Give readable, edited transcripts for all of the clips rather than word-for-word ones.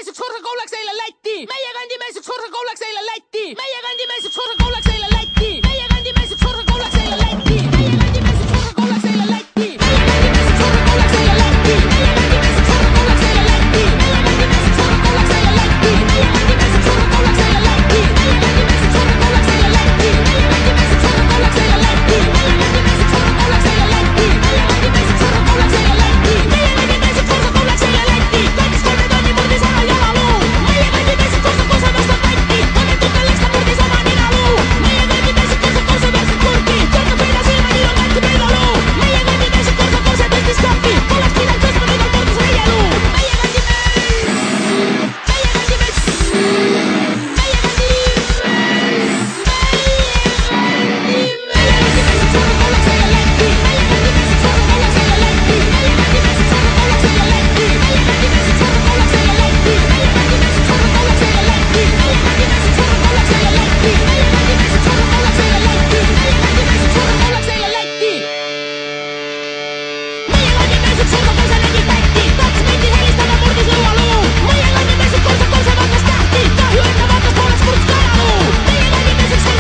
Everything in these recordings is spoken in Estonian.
meiseks Ursaga oleks eile Lätti. Meie kandi meiseks Ursaga oleks eile Lätti. Meie kandi meiseks Ursaga oleks eile Lätti. Meie kandi meiseks Ursaga oleks eile Lätti. Meie kandi meiseks Ursaga oleks eile Lätti. Meie kandi meiseks Ursaga oleks eile Lätti. Meie kandi meiseks Ursaga oleks eile Lätti. Meie kandi meiseks Ursaga oleks eile Lätti. Meie kandi meiseks Ursaga oleks eile Lätti. Meie kandi meiseks Ursaga oleks eile Lätti. Meie kandi meiseks Ursaga oleks eile Lätti. Meie kandi meiseks Ursaga oleks eile Lätti.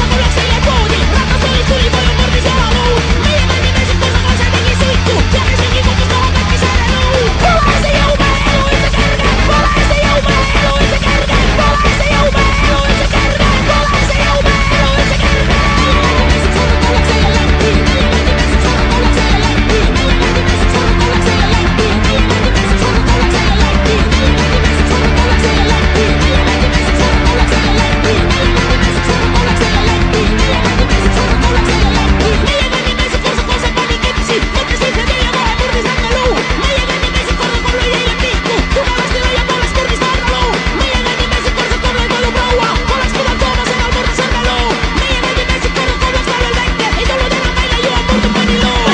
Meie kandi meiseks Ursaga oleks eile Lätti.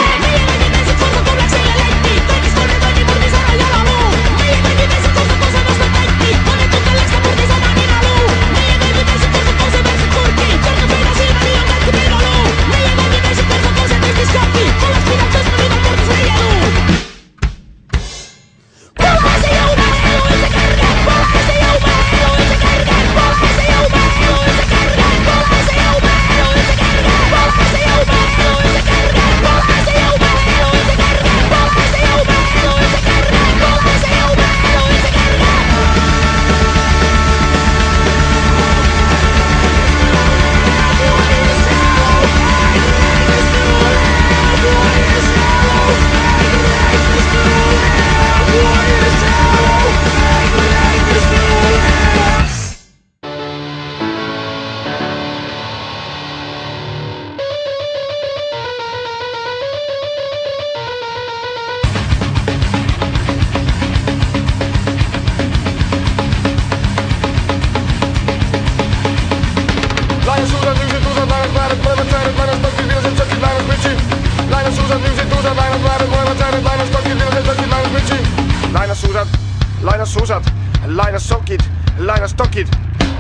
Meie kandi meiseks Ursaga oleks eile Lätti. Kandis 3 tonni murdis ära jalaluu. Meie kandi meiseks Ursaga koose nostab Lätti. Õnnetutelleks ta murdis oma ninaluu. Meie kandi meiseks Ursaga koose värsib kurki. Tõrkab meile silmani on Lätti peidaluu. Meie kandi meiseks Ursaga koose tõstis kappi. Poleks pidanud tõstma nüüd on kordus reieluu. Meie kandi Lainas-suusad, lainas-sokid, lainas-tokid.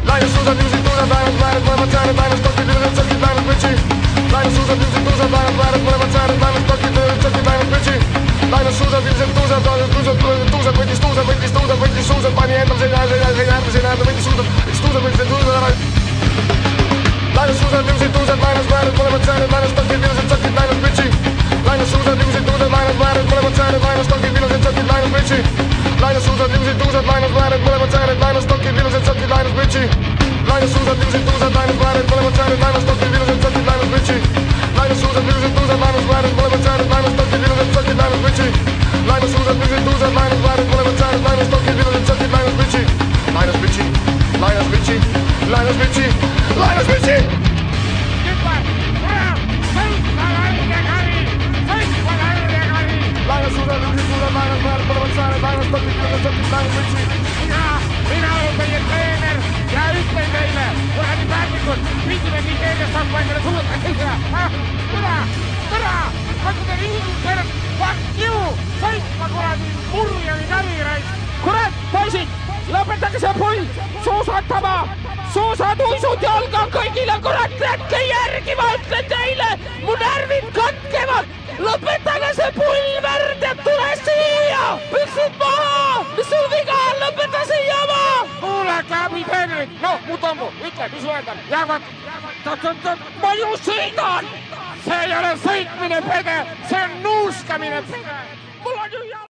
Lainas-suusad, niusid tuusad, lainas-vääred, mõlemad sääred, lainas-tokid, ilusad sokid, lainas-pütsi. Lainas-suusad, niusid tuusad, lainas-vääred, mõlemad sääred, lainas-tokid, ilusad sokid, lainas-pütsi. Lainas-suusad, niusid tuusad, tuusad, võttis suusad, pani endal selja, võttis tuusad ära. Lainas-suusad, niusid tuusad, lainas-vääred, mõlemad sääred, lainas-tokid, ilusad sokid, lainas-pütsi. Lainas-suusad, niusid tuusad, lainas-vääred, mõlemad sääred, lainas-tokid, ilusad sokid, lainas-pütsi. Lainas-suusad, niusid tuusad, lainas-vääred, mõlemad sääred, lainas-tokid, ilusad sokid, lainas-pütsi. Lainas-suusad, niusid tuusad, lainas-vääred, mõlemad sääred, lainas-tokid, ilusad sokid, lainas-pütsi. Lainas-suusad, niusid tuusad, lainas-vääred, mõlemad sääred, lainas-tokid, ilusad sokid, lainas-pütsi. Lainas-suusad, niusid tuusad, lainas-vääred, mõlemad sääred, lainas-tokid, ilusad sokid, lainas-pütsi. Lainas-pütsi, lainas-pütsi, lainas-pütsi, lainas-pütsi. Lainas-suusad, niusid tuusad, lainas-vääred, mõlemad sääred, lainas-tokid, ilusad sokid, lainas-pütsi. Mina olen teie treener ja ütlen teile, kuradi päätikud, pidime Nigeeriast saama endale suuta kõigile. Tõra, vastu te riigiker, fuck you, sõitma kuradi murjani naviraid. Kurat, poisid, lõpetage see pull, suusatama, suusatuisud jalga kõigile, kurat, jätke järgi, ma ütlen teile, mu närvid katkevad. Lõpetage see pull verd ja tule siia! Püksid maha! Mis sul viga on? Lõpeta see jama! nyt. No, mut ammu. Ütle, mis öelda? Jäävad. Ma ju sõidan! See ei ole sõitmine, Pede! See on nuuskamine, Pede! Mul on ju